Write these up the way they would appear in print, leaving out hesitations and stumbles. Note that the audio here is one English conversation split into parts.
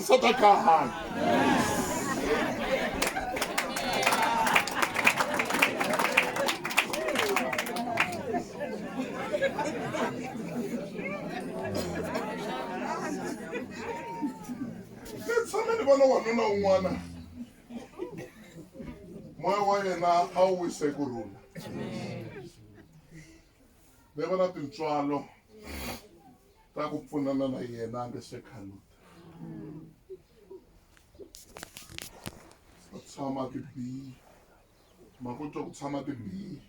wansati a kha a hanya. Tshame ni vona wanuna un'wana moya wa yena a wu wise kurhula. Ni vona tintswalo ta ku pfunana na yena a nga se khaluta. Va tshama tibihi, mhaka twa ku tshama tibihi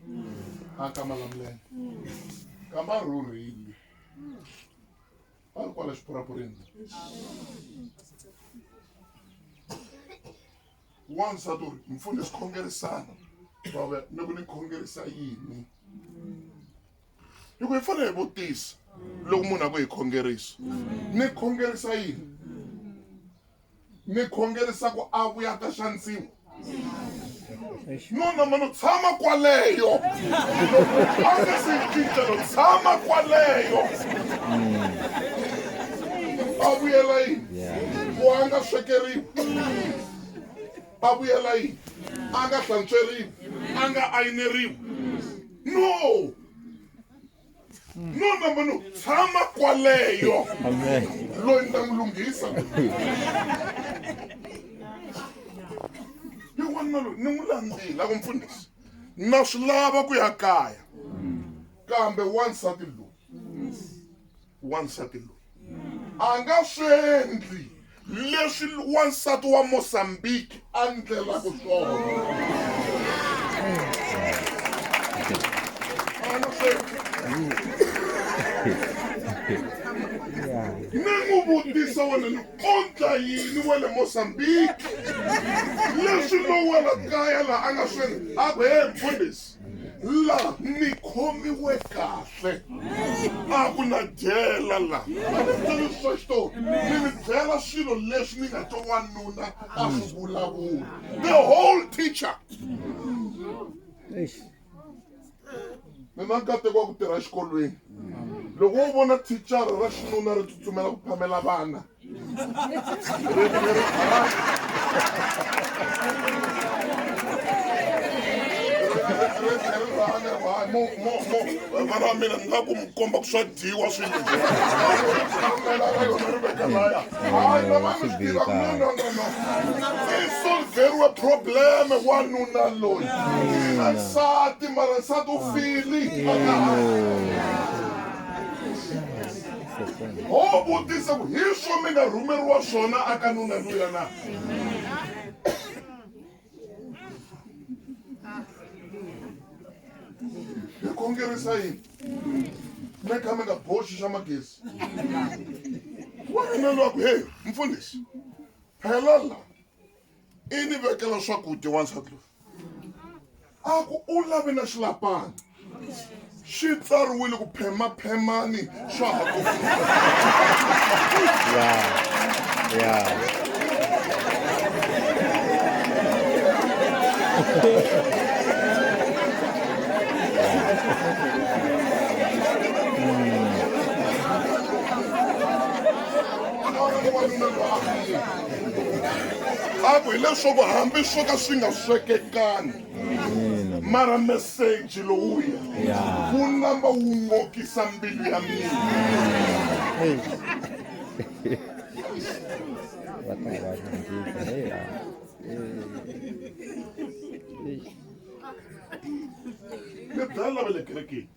a ka Malamuleke. Kambe a rhurhile. A ri kwala xipurapurini. Wansati u ri mfundhisi khongerisana. Bava ni ku ni khongerisa yini? Hi ku hi fanele hi vutisa loko munhu a ku hi khongerisa. Ni khongerisa yini? Ni khongerisa ku a vuya ta xanisiwa. Nona mano tshama kwaleyo. A nga si cinca no tshama kwaleyo. A vuyela yini? Ku a nga swekeriwi. A vuyela yini? A nga hlantsweriwi. A nga ayineriwi. No. Nona mano tshama kwaleyo. Amen. Loyi ni ta n'wi lunghisa. Ni n'wanuna loyi ni n'wi landzile ku mfundhisi. Na swi lava ku ya kaya. Kambe wansati loyi a nga swi endli leswi wansati wa Mozambique a endlelaka swona. A nga swi ni n'wi vutisa wena ni ondla yini wa le Mozambique leswi lowu wa la kaya laha a nga swi endli. A ku he mfundhisi laha ni khomiwe kahle. A ku na dyela laha. Ni swa xitori ni mi byela swilo leswi ni nga twa wanuna a swi vulavula. The whole teacher. Ni na nkateko wa ku tirha xikolweni. Loko wo vona thichara ra xinuna ri tsutsumela ku phamela vana. Vana va mina ni nga ku mi komba ku swa dyiwa swilo leswi. I solveriwe problem wanuna loyi. Nsati mara nsati u fili. Ho vutisa ku hi swo mi nga rhumeriwa swona aka nuna luya na. Hi khongerisa yini? Mi kha mi nga boxi xa magezi. Wanuna luya ku hey mfundhisi Pelela i ni vekela swakudya wansati loyi. A ku u lavi na xilapani. Xi tsariwile ku phemaphemani swa ha ku. A ku hi leswaku hambi swo ka swi nga swekekangi. Mara message lowuya wu namba wu ngokisa mbilu ya mina. Ni byela va le kerekeni.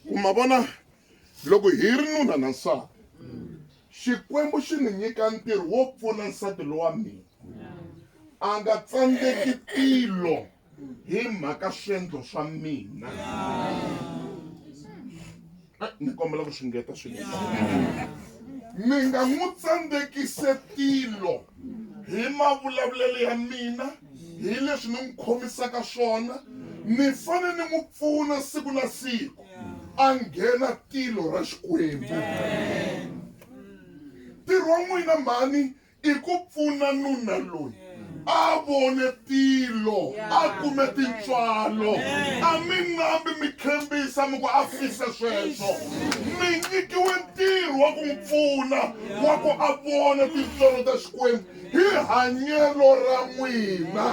Ku ma vona loko hi ri nuna na nsati Xikwembu xi ni nyika ntirho wo pfuna nsati lowa mina. A nga tsandzeki tilo hi mhaka swiendlo swa mina. Ni kombela ku swi ngeta swilo. Ni nga n'wi tsandzekise tilo hi mavulavulelo ya mina, hi leswi ni n'wi khomisaka swona. Ni fanele ni n'wi pfuna siku na siku a nghena tilo ra Xikwembu. Ntirho wa n'wina mhani i ku pfuna nuna loyi a vone tilo, a kume tintswalo, a mi nambi mi khembisa mi ku a fise sweswo. mi nyikiwe ntirho wa ku n'wi pfuna wa ku a vona titsolo ta Xikwembu hi hanyelo ra n'wina.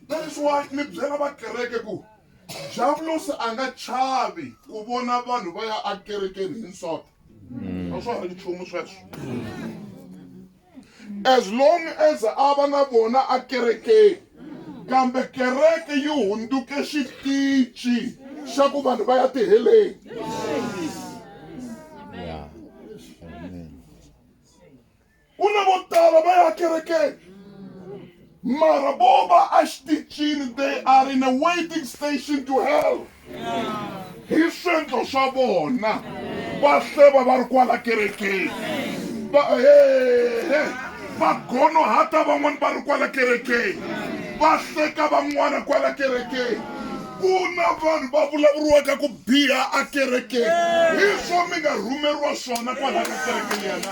That is why ni byela vakereke ku Javulosi a nga chavi ku vona vanhu va ya akerekeni hi nsota. A swa ha ri nchumu sweswo. As long as a va na vona akerekeni, kambe kereke yi hunduke xitichi xa ku vanhu va ya tiheleni. Ku na vo tala va ya kerekeni, mara vo va a xitichini, they are in a waiting station to hell. Hi swendlo swa vona va hleva va ri kwala kerekeni. Va gonohata van'wana va ri kwala kerekeni, va hleka van'wana kwala kerekeni. Ku na vanhu va vulavuriwaka ku biha a kerekeni. Hi swo mi nga rhumeriwa swona kwala ka kerekeni yana.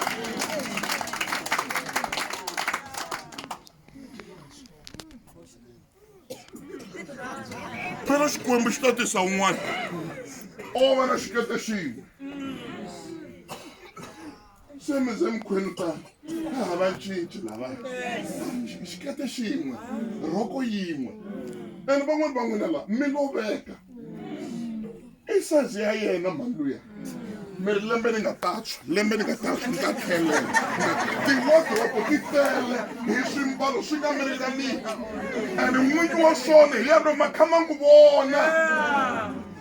Phela Xikwembu xi ta tisa un'wana o va na xikete xin'we. Se mi ze mi khwenu tani a hava cinci lava xikete xin'we, rhoko yin'we, ene van'wana va n'wina la mi loveka i sazi ya yena mhani luya. Mi ri lembe ni nga tatswa, lembe ni nga tatswa ni ta tlhelela. Tiwodropo ti tele hi swimbalo swi nga mi ringaniki, ene n'winyi wa swona hi yena ma kha ma n'wi vona.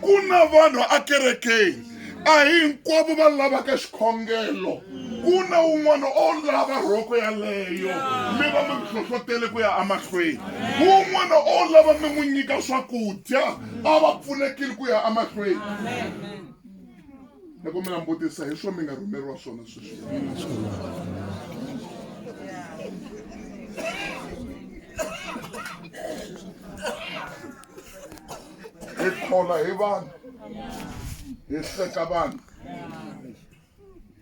Ku na vanhu akerekeni a hinkwavo va lavaka xikhongelo. Ku na un'wana o lava rhoko yaleyo mi va mi hlohlotele ku ya amahlweni. Un'wana o lava mi n'wi nyika swakudya a va pfunekile ku ya amahlweni. Loko mi nga mbutisa hi swo mi nga rhumeriwa swona sweswi. Hi khola hi vanhu, hi hleka vanhu.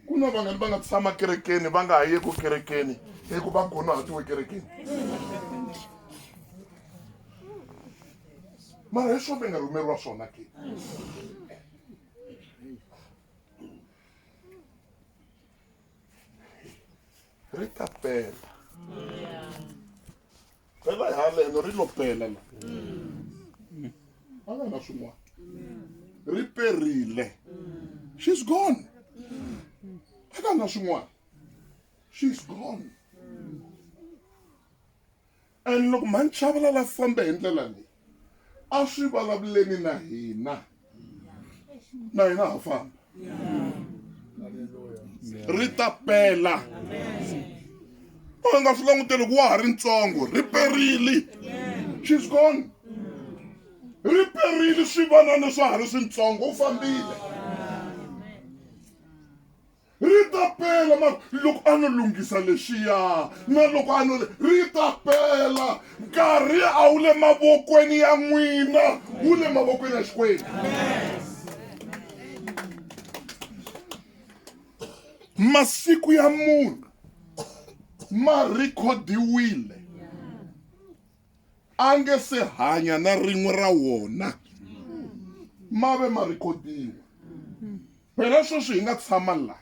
Ku na vanhu va nga tshama kerekeni va nga ha yi ku kerekeni hi ku va gonohatiwe kerekeni. Mara hi swo mi nga rhumeriwa swona ke. Ri ta pela. Pela hi haleno ri lo pela la. A nga na swin'wana. Ri perile. She's gone. A nga na swin'wana. She's gone. And loko Manchavala la famba hi ndlela leyi, a swi vulavuleni na hina. Na hina ha famba. Ri ta pela. U nga swi languteli ku wa ha ri ntsongo, ri perile. She's gone. Ri perile swivanana swa ha ri swintsongo, u fambile. Ri ta pela loko a no lunghisa lexiya na loko a no ri ta pela. Nkarhi a wu le mavokweni ya n'wina, wu le mavokweni ya Xikwembu. Masiku ya munhu ma rikhodiwile a nge se hanya na rin'we ra wona, ma ve ma rikhodiwe. Phela sweswi hi nga tshama la,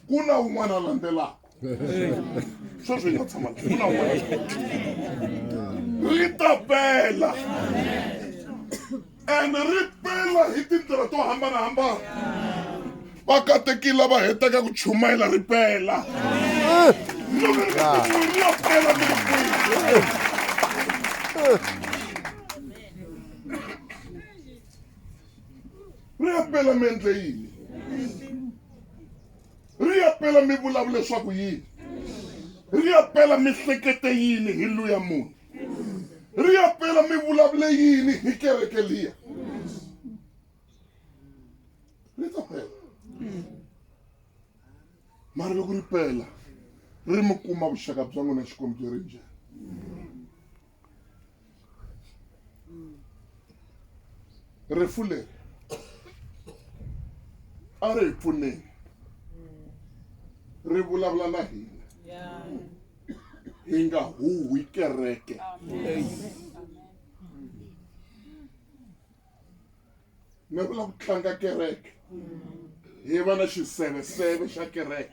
ku na un'wana a landzelaka. Sweswi hi nga tshama la, ku na un'wana. Ri ta pela. And ri pela hi tindlela to hambanahambana. Vakatekile va hetaka ku chumayela ri pela. Ri ya pela mi endle yini? Ri ya pela mi vulavula leswaku yini? Ri ya pela mi hlekete yini hi luya munhu? Ri ya pela mi vulavule yini hi kereke liya? Ri ta pela. Mara loko ri pela, ri mi kuma vuxaka bya n'wina Xikwembu byi ri njhani? Rifu leri a ri hi pfuneni, ri vulavula na hina, hi nga huhwi kereke. ni vula ku tlanga kereke hi va na xiseveseve xa kereke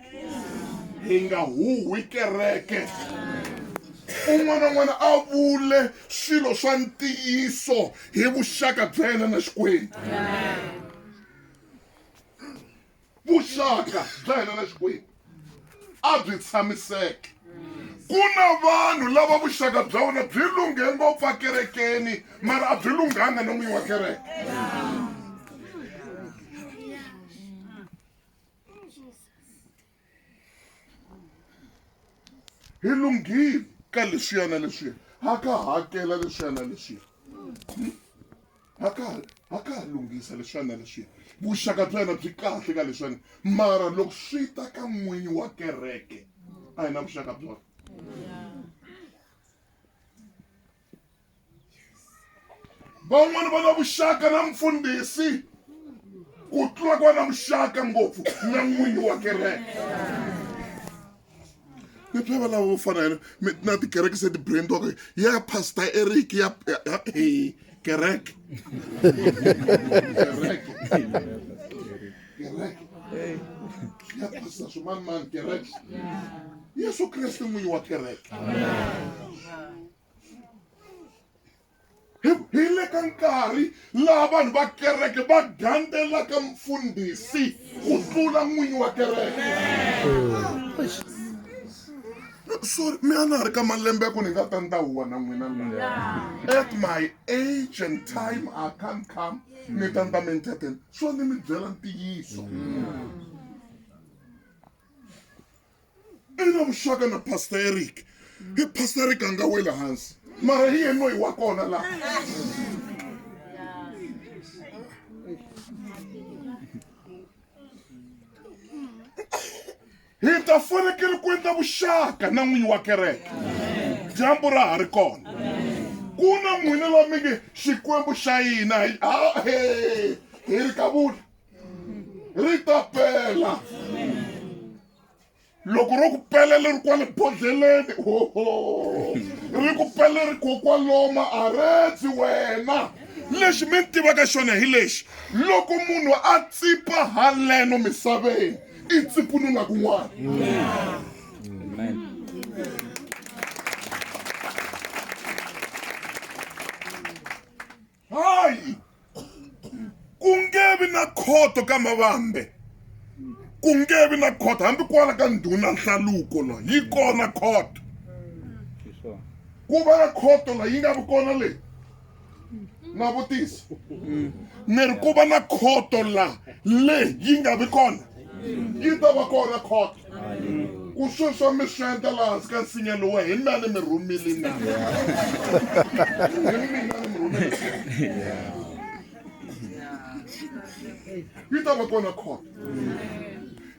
hi nga huhwi kereke un'wana na un'wana a vule swilo swa ntiyiso hi vuxaka bya yena na Xikwembu vuxaka bya yena na Xikwembu a byi tshamiseke ku na vanhu lava vuxaka bya vona byi lunghe ngopfu ekerekeni mara a byi lunghanga na n'winyi wa kereke hi lunghile ka leswiya na leswiya ha ka hakela leswiya na leswiya ha ka lunghisa leswiya na leswiya vuxaka bya yena byi kahle ka leswiya mara loko swi ta ka n'winyi wa kereke a hi na vuxaka byona van'wana va na vuxaka na mfundhisi ku tlula ku va na vuxaka ngopfu na n'winyi wa kereke ni twa va lava vo fana na tikereke se ti-brand wa ya pastor Eric ya kereke ya pastor Shuman kereke Yesu Kristu n'winyi wa kereke hi le ka nkarhi laha vanhu va kereke va gandelaka mfundhisi ku tlula n'winyi wa kereke sorry mi a na ha ri ka malembe ya ku ni nga ta ndhahuwa na n'wina la at my age and time I can't come ni ta nda mi entertain so ni mi byela ntiyiso i na vuxaka na pastor Eric hi pastor Eric a nga wela hansi mara hi yena noyi wa kona laha hi ta fanekele ku endla vuxaka na n'winyi wa kereke dyambu ra ha ri kona ku na n'wina la mi nge Xikwembu xa hina hi ri kavula ri ta pela loko ro ku pelela ri kwale bodleleni ri ku pele ri kokwaloma a redzi wena lexi mi tivaka xona hi lexi loko munhu a tsipa haleno misaveni i tsipununa kun'wana hayi ku nge vi na khoto ka mavambe ku nge vi na khoto hambi kwala ka ndhuna nhlaluko la yi kona khoto ku va na khoto la yi nga vi kona leyi na vutisa ni ri ku va na khoto la leyi yi nga vi kona yi ta va kona khoto ku sweswo mi swi endla laha hansi ka nsinya lowu hi mina ni mi rhumile na hi mina ni mi rhumile yi ta va kona khoto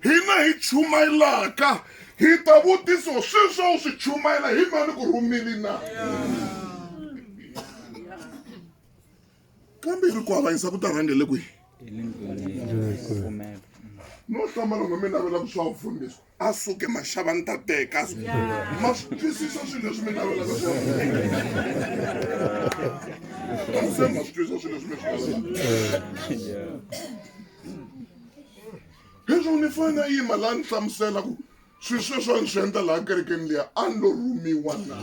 hina hi chumayelaka hi ta vutisa sweswo u swi chumayela hi mani ku rhumile na kambe ri ku avanyisa ku ta rhangele kwihi no hlamala ngo mi navelaka swa vufundhisi a suke maxava ni ta teka ma swi twisisa swilo leswi mi navelaka swona se ma swi twisisa swilo leswi mi swi navelaka leswo ni fane na yima laha ni hlamusela ku swilo sweswo ni swi endla laha kerekeni liya a ni lo rhumiwa na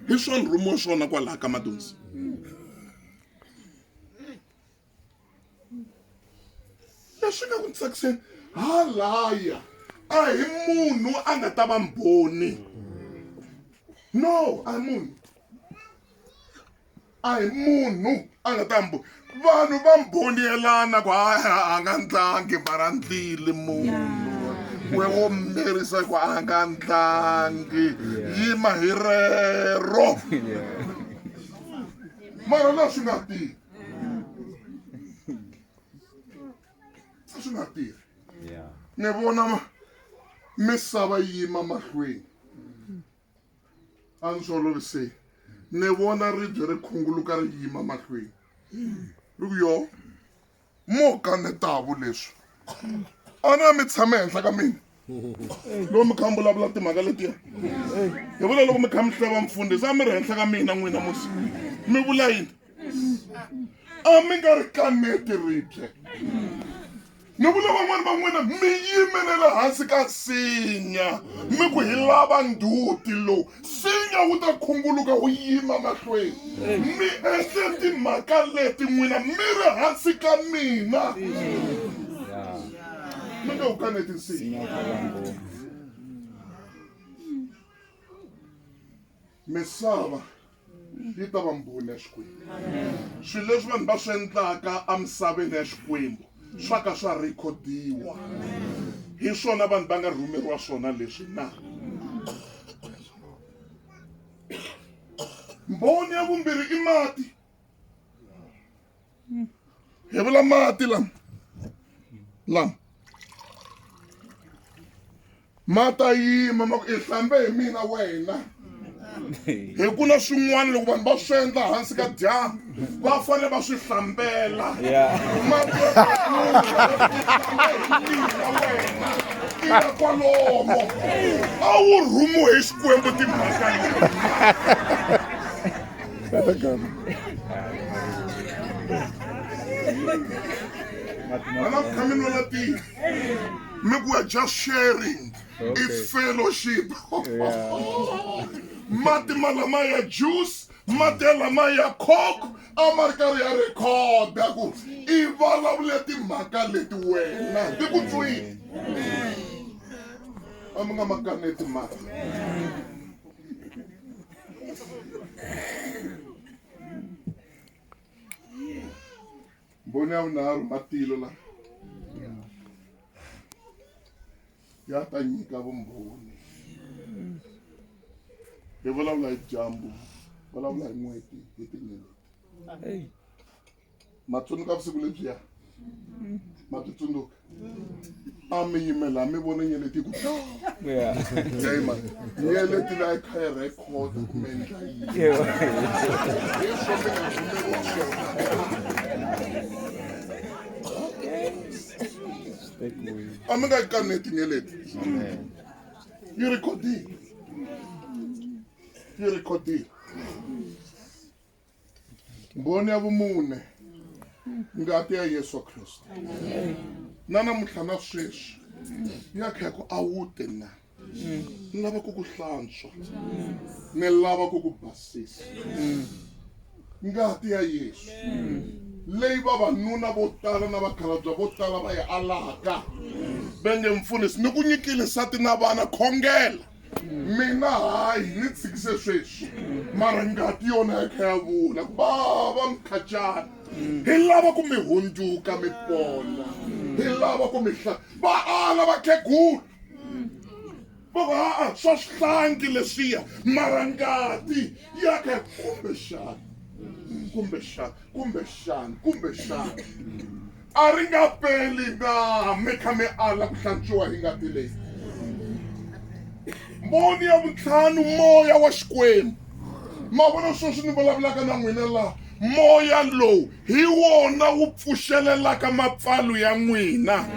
hi swo ni rhumiwa swona kwalaha ka madonsi leswi nga ku tsakiseni halaya a hi munhu a nga ta va mbhoni no a hi munhu a nga ta mbhoni vanhu va mbhoniyelana ku a nga ndlangi mara ndlile munhu we wo mmerisa ku a nga ndlangi yima hi rero mara na swi nga tirhi swi nga tirhi ni vona misava yima mahlweni a ni swi oloviseni ni vona ribye ri khunguluka ri yima mahlweni ri ku yo mo kanetavu leswi a na mi tshame henhla ka mina loko mi kha mi vulavula timhaka letiya hi vula loko mi kha mi hleva mfundhisi a mi ri henhla ka mina n'wina musi mi vula yini mi nga ri kaneti ribye ni vula van'wana mi yimelela hansi ka nsinya mi ku hi lava nduti lowu nsinya wu ta khunguluka wu yima mahlweni mi endle timhaka leti n'wina mi ri hansi ka mina mi nga wu kaneti nsinya misava yi ta va mbhoni ya Xikwembu swilo leswi vanhu va swi endlaka emisaveni ya Xikwembu swa ka swa rhikhodiwa hi swona vanhu va nga rhumeriwa swona leswi na mbhoni ya vumbirhi i mati hi vula mati lama mata yima ma ku i hlambe hi mina wena hi ku na swin'wana loko vanhu va swi endla hansi ka dyambu va fanele va swi hlambela mati wena ina kwalomo a wu rhumu hi Xikwembu timhaka I'm coming on a team. Maybe we're just sharing. Okay. It's fellowship. Mati malamaya juice, mati malamaya coke, amarkari ya record. Daku, ivala uleti makaleti wena. Daku tui. Amenga makaneti mati. Mboni ya unaru matilo la. Ya ta nyika vumbhoni. Hi vulavula hi dyambu, vulavula hi n'hweti hi tinyeleti. Ma tsundzuka vusiku lebyiya? Ma ti tsundzuka? A mi yimela mi vona nyeleti ku nyeleti la yi kha yi record kumbe endla yini. Hi swona mi nga rhumeriwa swona. I'm not going to get you recording. You recording. Mboni ya vumune ngati ya Yesu Kristu. Nana mutlhana sweswi ya kha ku awute na. Ni lava ku ku hlantswa. Ni lava ku ku basisa. Ngati ya Yesu. Leyi vavanuna vo tala na vakhalabya vo tala va yi alaka va nge mfundhisi ni ku nyikile nsati na vana khongela mina hayi ni tshikise sweswi mara ngati yona ya kha ya vula bava mkhacana hi lava ku mi hundzuka mi pona hi lava ku mi va ala vakhegula va swa swihlangi leswiya mara ngati ya kha kumbexana a ri nga peli na mi kha mi ala ku hlantswiwa hi ngati leyi mboni ya vutlhanu moya wa Xikwembu ma vona sweswi ni vulavulaka na n'wina laha moya lowu hi wona wu pfuxelelaka mapfalo ya n'wina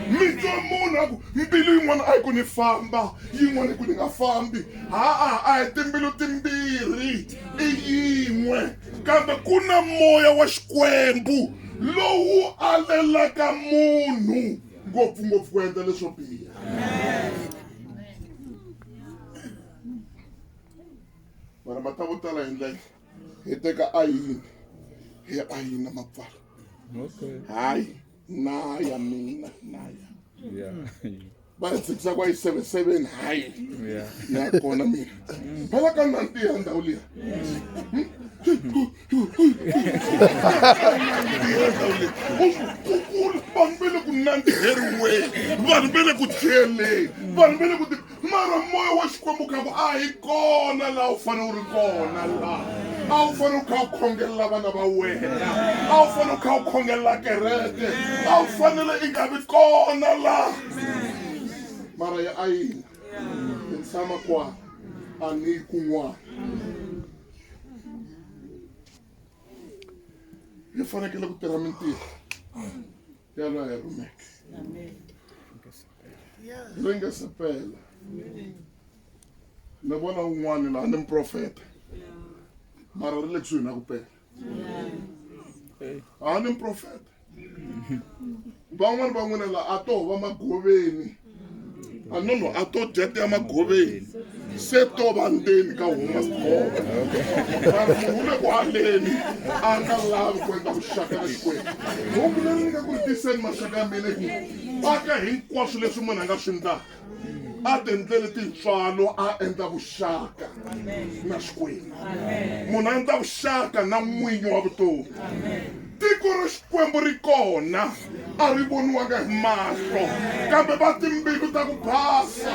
mi twa munhu a ku mbilu yin'wana a yi ku ni famba yin'wana yi ku ni nga fambi a hi timbilu timbirhi i yin'we kambe ku na moya wa Xikwembu lowu alelaka munhu ngopfungopfu ku endla leswo biha mara mata vo tala hi ndlela hi teka ayini hi ayina mapfalo hayi na ya mina na ya ba tsikisa kwa 77 hayi ya kona mina phela ka nanti ya ndhawu liya vanhu vele ku nandziheriweni vanhu vele ku dyeleni vanhu vele ku mara moya wa Xikwembu kha ku a hi kona laha u fanele u ri kona laha a wu fanele u kha u khongelela vana va wena a wu fanele u kha u khongelela kereke a wu fanele i nga vi kona laha mara ya ayina hi tshama kwa a ni kun'wana hi fanekele ku tirha mintirho ya laha hi rumeke ri nga se pela ni vona un'wana laha ni muprofeta mara ri le kusuhi na ku pela Ani profeta. Van'wana la a to va magoveni. No, a to jete ya magoveni. Se to va ndzeni ka huma sigova. Mara munhu le ku haleni a nga lavi ku endla vuxaka na Xikwembu. Huku leri ni nga ku tiseni maxaka ya mina ku aka hinkwaswo leswi munhu a nga swi endlaka. A ti endleli tintswalo a endla vuxaka na Xikwembu. Munhu a endla vuxaka na n'winyi wa vutomi. Tiko ra Xikwembu ri kona a ri voniwanga hi mahlo kambe va timbilu ta ku basa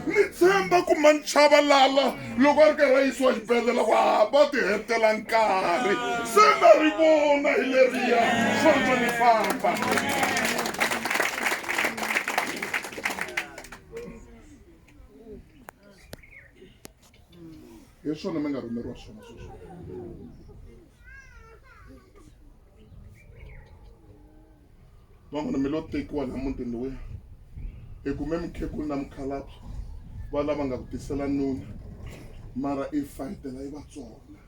ni tshemba ku manchavalala loko a ri karhi a yisiwa xibedhlele va ti hetela nkarhi se na ri vona hi leriya swontswo ni famba. Hi swona mi nga rhumeriwa swona sweswo. Van'wana mi lo tekiwa laha mutini lowu hi kume mukhegulu na mukhalabye va lava nga ku tisela nuna mara i fayitela i vatsonga.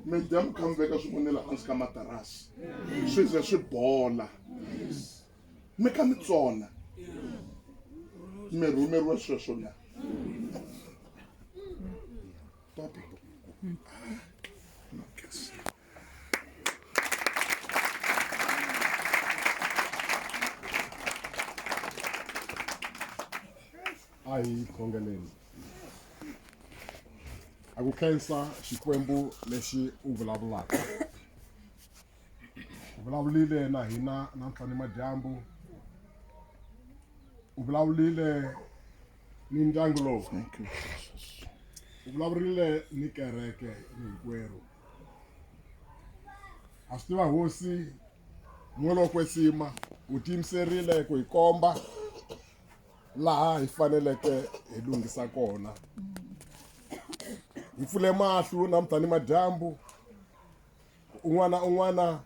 Mi dya mi kha mi veka swivonela hansi ka matarasi swi ze swi bola mi kha mi tsona mi rhumeriwe sweswo la. Ai khongeleni. A ku khensa Xikwembu lexi u vulavulaka. U vulavulile na hina nampundzu nimadyambu. U vulavulile ni ndyangu lowu. U vulavurile ni kereke ni hinkwerhu. A swi tiva hosi n'welo kwesima u tiyimiserile ku hi komba laha hi faneleke hi lunghisa kona. Hi pfule mahlo nampundzu nimadyambu un'wana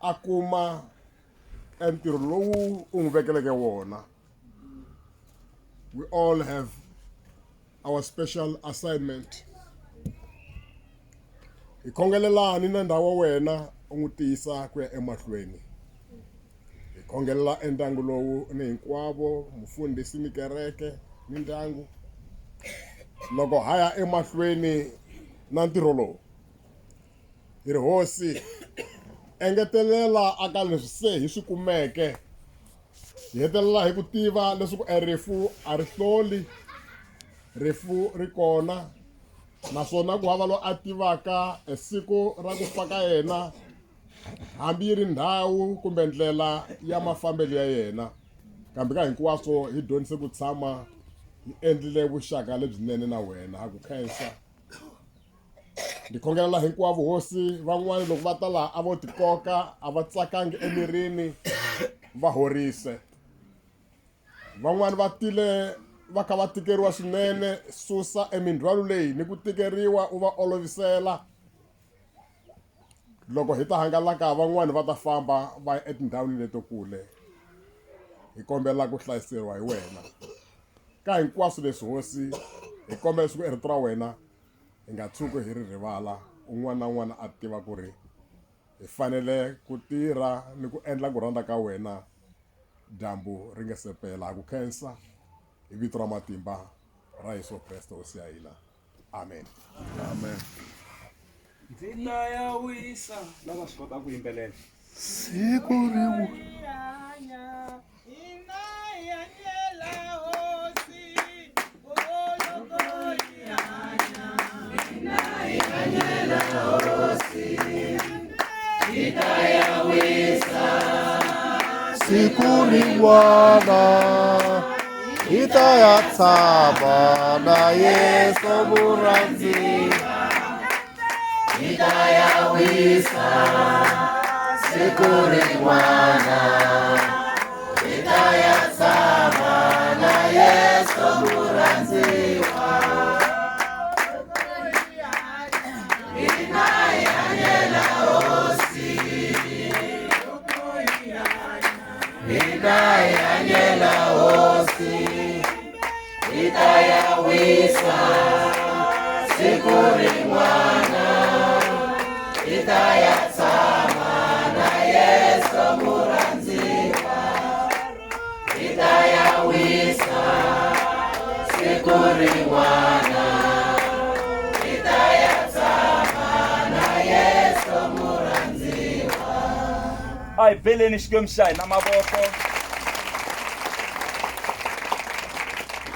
a kuma entirho lowu u n'wi vekeleke wona. We all have our special assignment. Hi khongelelani na ndhawu wa wena u n'wi tiyisa ku ya emahlweni. Hi khongelela endyangu lowu ni hinkwavo mufundhisi ni kereke ni ndyangu. Loko ha ya emahlweni na ntirho lowu hi ri hosi engetelela aka leswi se hi swi kumeke. Hi hetelela hi ku tiva leswaku rifu a ri hloli, rifu ri kona naswona ku hava lo a tivaka siku ra ku fa ka yena hambi yi ri ndhawu kumbe ndlela ya mafambelo ya yena. Kambe ka hinkwaswo hi dyondzise ku tshama hi endlile vuxaka lebyinene na wena. Ha ku khensa. Ndi khongelela hinkwavo hosi van'wana loko va ta laha a vo tikoka a va tsakangi emirini va horise. Van'wana va tile va kha va tikeriwa swinene. Susa emindzwalo leyi ni ku tikeriwa u va olovisela. Loko hi ta hangalaka van'wana va ta famba va ya etindhawini leto kule. Hi kombela ku hlayiseriwa hi wena. Ka hinkwaswo leswi hosi hi kombela leswaku rito ra wena hi nga tshuki hi ri rivala. Un'wana na un'wana a tiva ku ri hi fanele ku tirha ni ku endla ku rhandza ka wena dyambu ri nga se pela. Ha ku khensa hi vito ra matimba ra Yesu Kreste hosi ya hina. Amen. Amen. Ndzi ta ya wisa lava swi kota ku yimbelela. Siku rin'we siku rin'wana hi ta ya tshama na Yesu murhandziwa. Hi ta ya wisa siku rin'wana hi ta ya tshama na Yesu murhandziwa. Hi ta yanyela hosi, hi ta yanyela hosi, hi ta ya wisa siku rin'wana hi ta a hi beleni xikwembu xa hina mavoko.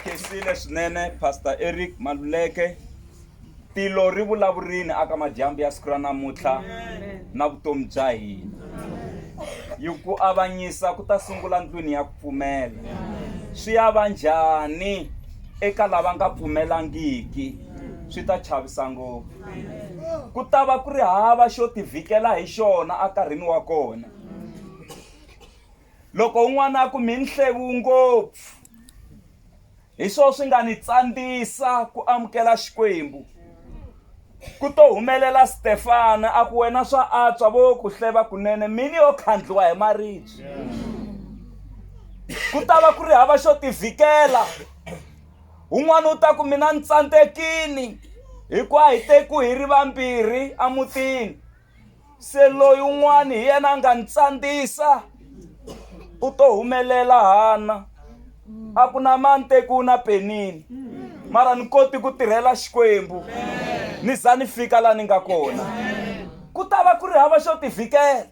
Kesile swinene Pastor Eric Maluleke. Tilo ri vulavurini aka madyambu ya siku ra namuntlha na vutomi bya hina. Yi ku avanyisa ku ta sungula ndlwini ya ku pfumela. Swi ya va njhani eka lava nga pfumelangiki? Swi ta chavisa ngopfu. Ku ta va ku ri hava xo tivhikela hi xona akarhini wa kona. Loko un'wana a ku mi ni hlevu ngopfu, hi swona swi nga ni tsandzisa ku amukela Xikwembu. Ku to humelela Stefana a ku wena swa antswa vo ku hleva kunene, mini yo khandliwa hi maribye. Ku ta va ku ri hava xo tivhikela. Un'wana u ta ku mina ni tsandzekini hikuva hi teku hi ri vambirhi amutini. Se loyi un'wana hi yena a nga ni tsandzisa u to humelela hana. A ku na mani teku na penini, mara ni koti ku tirhela Xikwembu. Ni za ni fika la ni nga kona. Ku ta va ku ri hava xo tivhikela.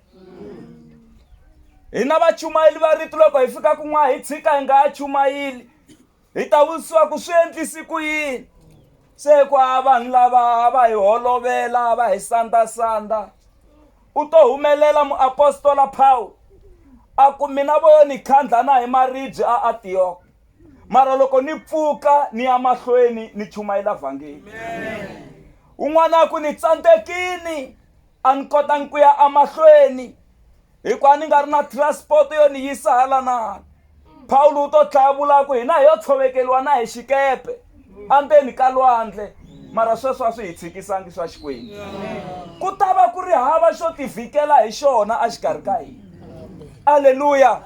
Hina vachumayeli va rito loko hi fika kun'wana hi tshika hi nga ha chumayeli, hi ta vutisiwa ku swi endlisi ku yini. Se ku hava vanhu lava va hi holovela va hi sandasanda. U to humelela muapostola Paul a ku mina vo ni khandlana hi maribye a Antioch, mara loko ni pfuka ni ya mahlweni ni chumayela vhangeli. Un'wana a ku ni tsandzekini a ni kotangi ku ya amahlweni hikuva ni nga ri na transport yo ni yisa hala na hala. Paul u to tlhavula ku hina hi yo tshovekeliwa na hi xikepe andzeni ka lwandle, mara sweswo a swi hi tshikisangi swa Xikwembu. Ku ta va ku ri hava xo tivhikela hi xona a xikarhi ka hina. Haleluya.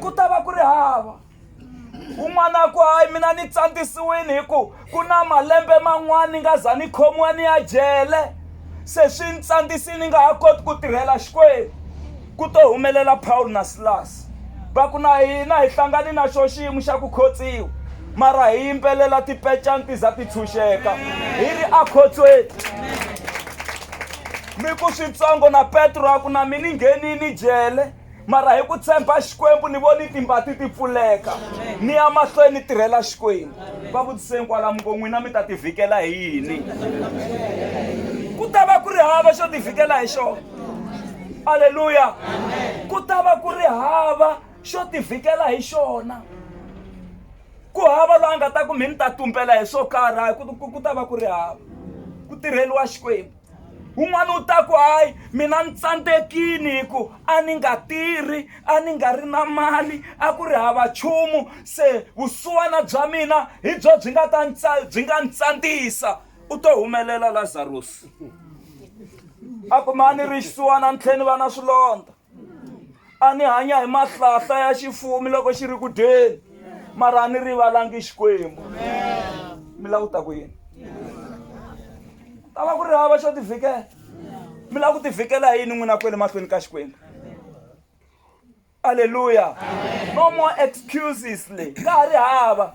Ku ta va ku ri hava. Un'wana ku hayi mina ni tsandzisiwini hi ku na malembe man'wana ni nga za ni khomiwa ni ya jele, se swi ni tsandzisini ni nga ha koti ku tirhela Xikwembu. Ku to humelela Paul na Silas va ku na hina hi hlangani na xo xiyimo xa ku khotsiwa, mara hi yimbelela tipecani ti za ti tshunxeka hi ri a khotsweni. Mi ku switsongo na Petro a ku na mina ni nghenini jele, mara hi ku tshemba Xikwembu ni voni timbati ti pfuleka, ni ya mahlweni ni tirhela Xikwembu. Va vutiseni kwalamu ku n'wina mi ta tivhikela hi yini? Ku ta va ku ri hava xo tivhikela hi xona. Haleluya. Ku ta va ku ri hava xo tivhikela hi xona. Ku hava loyi a nga ta ku mi ni ta tumbela hi swo karhi, ku ta va ku ri hava ku tirheliwa Xikwembu. Un'wana u ta ku hayi mina ni tsandzekini hi ku a ni nga tirhi, a ni nga ri na mali, a ku ri hava nchumu, se vusiwana bya mina hi byo byi nga ni tsandzisa. U to humelela Lazarus a ku ma ni ri xisuwana ni tlhela ni va na swilondza, a ni hanya hi mahlahla ya xifumi loko xi ri ku dyeni, mara a ni rivalangi Xikwembu. Mi lava ku ta ku yini? Ta va ku ri hava xo tivhikela. Mi lava ku tivhikela hi yini n'wina kwele mahlweni ka Xikwembu? Haleluya. No more excuses le. Ka ha ri hava.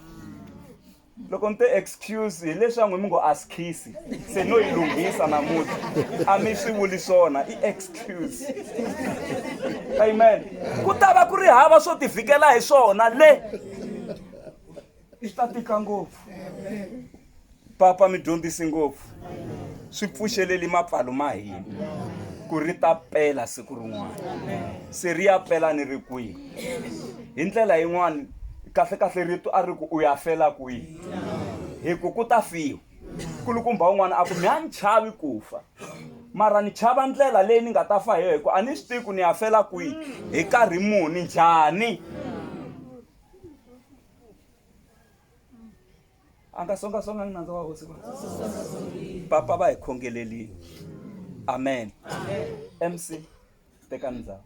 Loko ni te excuse hi leswi n'wi mi ngo askisi, se no yi lunghisa namuntlha a mi swi vuli swona i excuse. Amen. Ku ta va ku ri hava swo tivhikela hi swona le. Swi ta tika ngopfu. Papa mi dyondzisi ngopfu. Swi pfuxeleli mapfalo ma hina ku ri ta pela siku rin'wana, se ri ya pela ni ri kwihi. Hi ndlela yin'wana kahle rito a ri ku u ya fela kwihi, hi ku ta fiwa. Kulukumba un'wana a ku mi a ni chavi ku fa, mara ni chava ndlela leyi ni nga ta fa hi ku a ni swi tivi ku ni ya fela kwihi hi nkarhi muni njhani. Anga songa nandza wa hosi. Papa va hi khongelelini. Amen. MC teka ndhawu.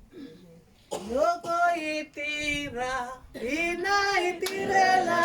Loko hi tirha hina hi tirhela